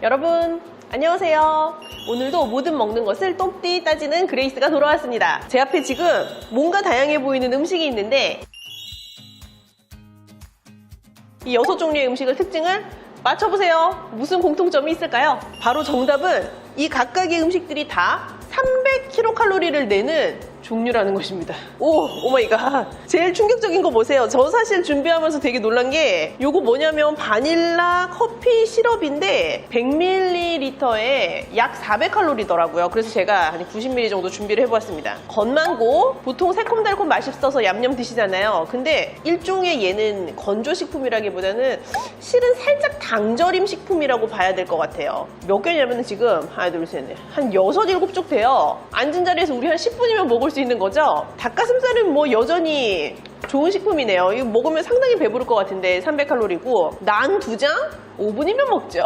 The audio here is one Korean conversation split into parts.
여러분 안녕하세요. 오늘도 모든 먹는 것을 똑띠 따지는 그레이스가 돌아왔습니다. 제 앞에 지금 뭔가 다양해 보이는 음식이 있는데 이 6종류의 음식의 특징을 맞춰보세요. 무슨 공통점이 있을까요? 바로 정답은 이 각각의 음식들이 다 300kcal를 내는 종류라는 것입니다. 오마이갓. 제일 충격적인 거 보세요. 저 사실 준비하면서 되게 놀란 게 요거 뭐냐면 바닐라 커피 시럽인데 100ml에 약 400칼로리더라고요. 그래서 제가 한 90ml 정도 준비를 해보았습니다. 건망고 보통 새콤달콤 맛있어서 얌얌 드시잖아요. 근데 일종의 얘는 건조식품이라기보다는 실은 살짝 당절임 식품이라고 봐야 될 것 같아요. 몇 개냐면 지금 하나 둘 셋 넷 한 6, 7쪽 돼요. 앉은 자리에서 우리 한 10분이면 먹을 수 있는 거죠. 닭가슴살은 뭐 여전히 좋은 식품이네요. 이거 먹으면 상당히 배부를 것 같은데 300칼로리고 난 2장? 5분이면 먹죠.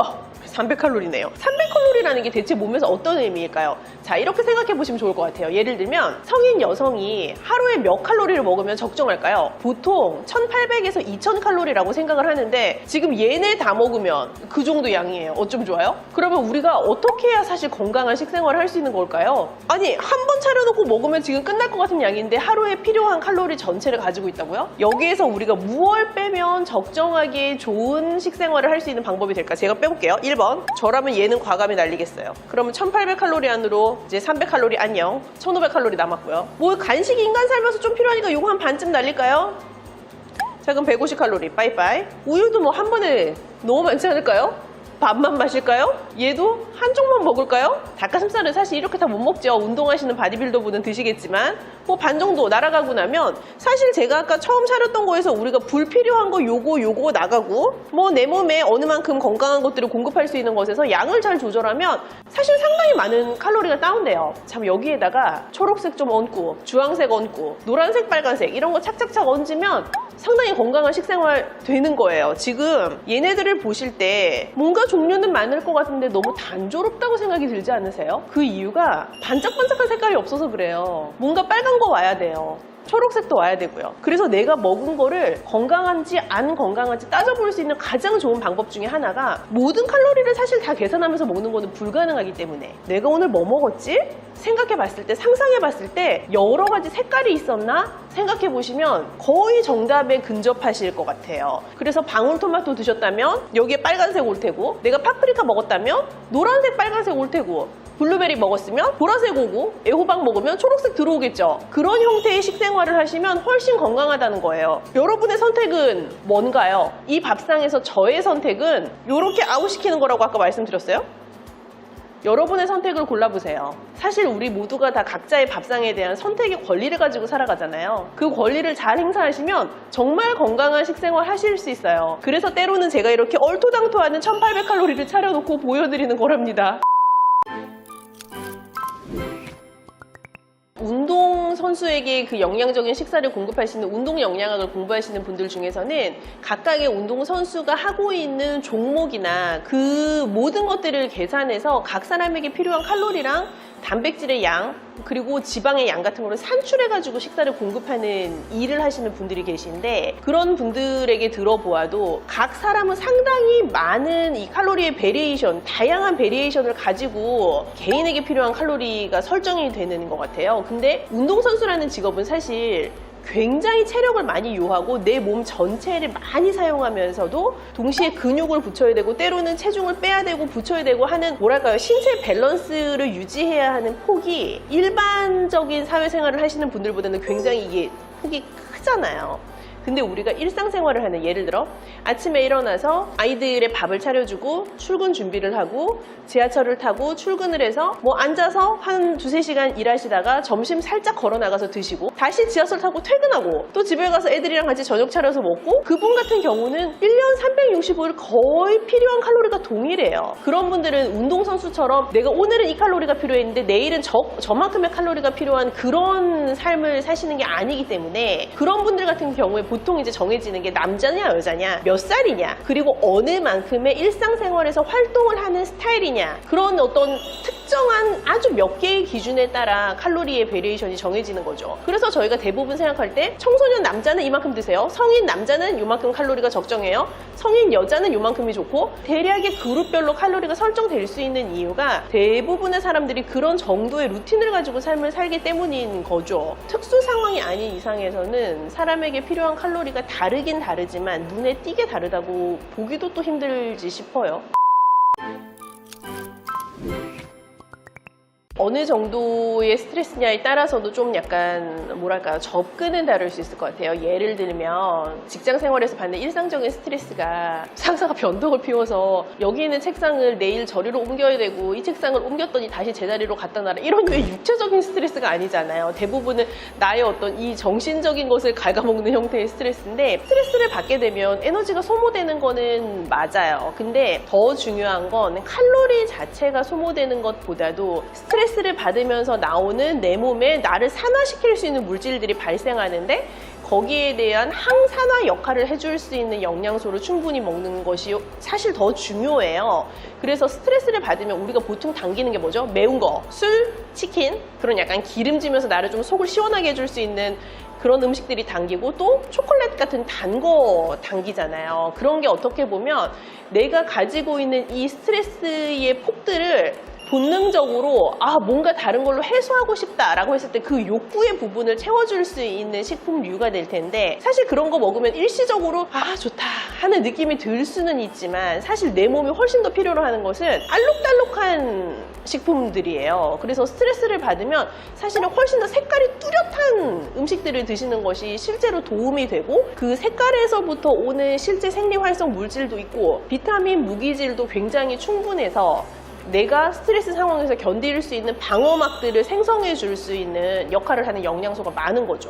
300칼로리네요. 300칼로리라는 게 대체 몸에서 어떤 의미일까요? 자, 이렇게 생각해 보시면 좋을 것 같아요. 예를 들면 성인 여성이 하루에 몇 칼로리를 먹으면 적정할까요? 보통 1800에서 2000칼로리라고 생각을 하는데 지금 얘네 다 먹으면 그 정도 양이에요. 어쩜 좋아요? 그러면 우리가 어떻게 해야 사실 건강한 식생활을 할 수 있는 걸까요? 아니, 한 번 차려놓고 먹으면 지금 끝날 것 같은 양인데 하루에 필요한 칼로리 전체를 가지고 있다고요? 여기에서 우리가 무엇을 빼면 적정하게 좋은 식생활을 할 수 있는 방법이 될까? 제가 빼볼게요. 1번. 저라면 얘는 과감히 날리겠어요. 그러면 1800칼로리 안으로 이제 300칼로리 안녕. 1500칼로리 남았고요. 뭐 간식이 인간 살면서 좀 필요하니까 요거 한 반쯤 날릴까요? 자, 그럼 150칼로리 빠이빠이. 우유도 뭐 한 번에 너무 많지 않을까요? 밥만 마실까요? 얘도 한 쪽만 먹을까요? 닭가슴살은 사실 이렇게 다 못 먹죠. 운동하시는 바디빌더분은 드시겠지만 뭐 반 정도 날아가고 나면 사실 제가 아까 처음 차렸던 거에서 우리가 불필요한 거 요거 나가고 뭐 내 몸에 어느 만큼 건강한 것들을 공급할 수 있는 것에서 양을 잘 조절하면 사실 상당히 많은 칼로리가 다운돼요. 참 여기에다가 초록색 좀 얹고 주황색 얹고 노란색 빨간색 이런 거 착착착 얹으면 상당히 건강한 식생활 되는 거예요. 지금 얘네들을 보실 때 뭔가 종류는 많을 것 같은데 너무 단조롭다고 생각이 들지 않으세요? 그 이유가 반짝반짝한 색깔이 없어서 그래요. 뭔가 빨간 거 와야 돼요. 초록색도 와야 되고요. 그래서 내가 먹은 거를 건강한지 안 건강한지 따져볼 수 있는 가장 좋은 방법 중에 하나가 모든 칼로리를 사실 다 계산하면서 먹는 거는 불가능하기 때문에 내가 오늘 뭐 먹었지? 생각해 봤을 때, 상상해 봤을 때 여러 가지 색깔이 있었나? 생각해 보시면 거의 정답에 근접하실 것 같아요. 그래서 방울토마토 드셨다면 여기에 빨간색 올 테고 내가 파프리카 먹었다면 노란색 빨간색 올 테고 블루베리 먹었으면 보라색 오고 애호박 먹으면 초록색 들어오겠죠. 그런 형태의 식생활을 하시면 훨씬 건강하다는 거예요. 여러분의 선택은 뭔가요? 이 밥상에서 저의 선택은 이렇게 아웃시키는 거라고 아까 말씀드렸어요. 여러분의 선택을 골라보세요. 사실 우리 모두가 다 각자의 밥상에 대한 선택의 권리를 가지고 살아가잖아요. 그 권리를 잘 행사하시면 정말 건강한 식생활 하실 수 있어요. 그래서 때로는 제가 이렇게 얼토당토하는 1800칼로리를 차려놓고 보여드리는 거랍니다. 운동선수에게 그 영양적인 식사를 공급하시는 운동 영양학을 공부하시는 분들 중에서는 각각의 운동선수가 하고 있는 종목이나 그 모든 것들을 계산해서 각 사람에게 필요한 칼로리랑 단백질의 양 그리고 지방의 양 같은 거를 산출해가지고 식사를 공급하는 일을 하시는 분들이 계신데 그런 분들에게 들어보아도 각 사람은 상당히 많은 이 칼로리의 베리에이션, 다양한 베리에이션을 가지고 개인에게 필요한 칼로리가 설정이 되는 것 같아요. 근데 운동선수라는 직업은 사실 굉장히 체력을 많이 요하고 내 몸 전체를 많이 사용하면서도 동시에 근육을 붙여야 되고 때로는 체중을 빼야 되고 붙여야 되고 하는 뭐랄까요 신체 밸런스를 유지해야 하는 폭이 일반적인 사회생활을 하시는 분들보다는 굉장히 이게 폭이 크잖아요. 근데 우리가 일상생활을 하는 예를 들어 아침에 일어나서 아이들의 밥을 차려주고 출근 준비를 하고 지하철을 타고 출근을 해서 뭐 앉아서 한 2-3시간 일하시다가 점심 살짝 걸어 나가서 드시고 다시 지하철 타고 퇴근하고 또 집에 가서 애들이랑 같이 저녁 차려서 먹고 그분 같은 경우는 1년 365일 거의 필요한 칼로리가 동일해요. 그런 분들은 운동선수처럼 내가 오늘은 이 칼로리가 필요했는데 내일은 저만큼의 칼로리가 필요한 그런 삶을 사시는 게 아니기 때문에 그런 분들 같은 경우에 보통 이제 정해지는 게 남자냐 여자냐 몇 살이냐 그리고 어느 만큼의 일상생활에서 활동을 하는 스타일이냐 그런 어떤 특정한 아주 몇 개의 기준에 따라 칼로리의 베리에이션이 정해지는 거죠. 그래서 저희가 대부분 생각할 때 청소년 남자는 이만큼 드세요. 성인 남자는 이만큼 칼로리가 적정해요. 성인 여자는 이만큼이 좋고 대략의 그룹별로 칼로리가 설정될 수 있는 이유가 대부분의 사람들이 그런 정도의 루틴을 가지고 삶을 살기 때문인 거죠. 특수 상황이 아닌 이상에서는 사람에게 필요한 칼로리가 다르긴 다르지만 눈에 띄게 다르다고 보기도 또 힘들지 싶어요. 어느 정도의 스트레스냐에 따라서도 좀 약간 뭐랄까요, 접근은 다를 수 있을 것 같아요. 예를 들면 직장 생활에서 받는 일상적인 스트레스가 상사가 변덕을 피워서 여기 있는 책상을 내일 저리로 옮겨야 되고 이 책상을 옮겼더니 다시 제자리로 갖다 놔라, 이런 게 육체적인 스트레스가 아니잖아요. 대부분은 나의 어떤 이 정신적인 것을 갉아먹는 형태의 스트레스인데, 스트레스를 받게 되면 에너지가 소모되는 거는 맞아요. 근데 더 중요한 건 칼로리 자체가 소모되는 것보다도 스트레스를 받으면서 나오는 내 몸에 나를 산화시킬 수 있는 물질들이 발생하는데, 거기에 대한 항산화 역할을 해줄 수 있는 영양소를 충분히 먹는 것이 사실 더 중요해요. 그래서 스트레스를 받으면 우리가 보통 당기는 게 뭐죠? 매운 거, 술, 치킨, 그런 약간 기름지면서 나를 좀 속을 시원하게 해줄 수 있는 그런 음식들이 당기고, 또 초콜릿 같은 단 거 당기잖아요. 그런 게 어떻게 보면 내가 가지고 있는 이 스트레스의 폭들을 본능적으로 뭔가 다른 걸로 해소하고 싶다라고 했을 때 그 욕구의 부분을 채워줄 수 있는 식품류가 될 텐데, 사실 그런 거 먹으면 일시적으로 좋다 하는 느낌이 들 수는 있지만 사실 내 몸이 훨씬 더 필요로 하는 것은 알록달록한 식품들이에요. 그래서 스트레스를 받으면 사실은 훨씬 더 색깔이 뚜렷한 음식들을 드시는 것이 실제로 도움이 되고, 그 색깔에서부터 오는 실제 생리활성 물질도 있고 비타민, 무기질도 굉장히 충분해서 내가 스트레스 상황에서 견딜 수 있는 방어막들을 생성해 줄 수 있는 역할을 하는 영양소가 많은 거죠.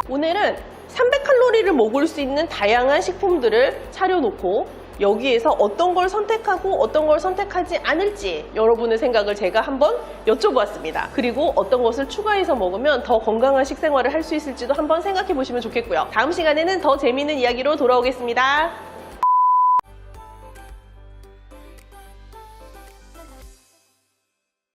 오늘은 300칼로리를 먹을 수 있는 다양한 식품들을 차려놓고 여기에서 어떤 걸 선택하고 어떤 걸 선택하지 않을지 여러분의 생각을 제가 한번 여쭤보았습니다. 그리고 어떤 것을 추가해서 먹으면 더 건강한 식생활을 할 수 있을지도 한번 생각해 보시면 좋겠고요. 다음 시간에는 더 재미있는 이야기로 돌아오겠습니다.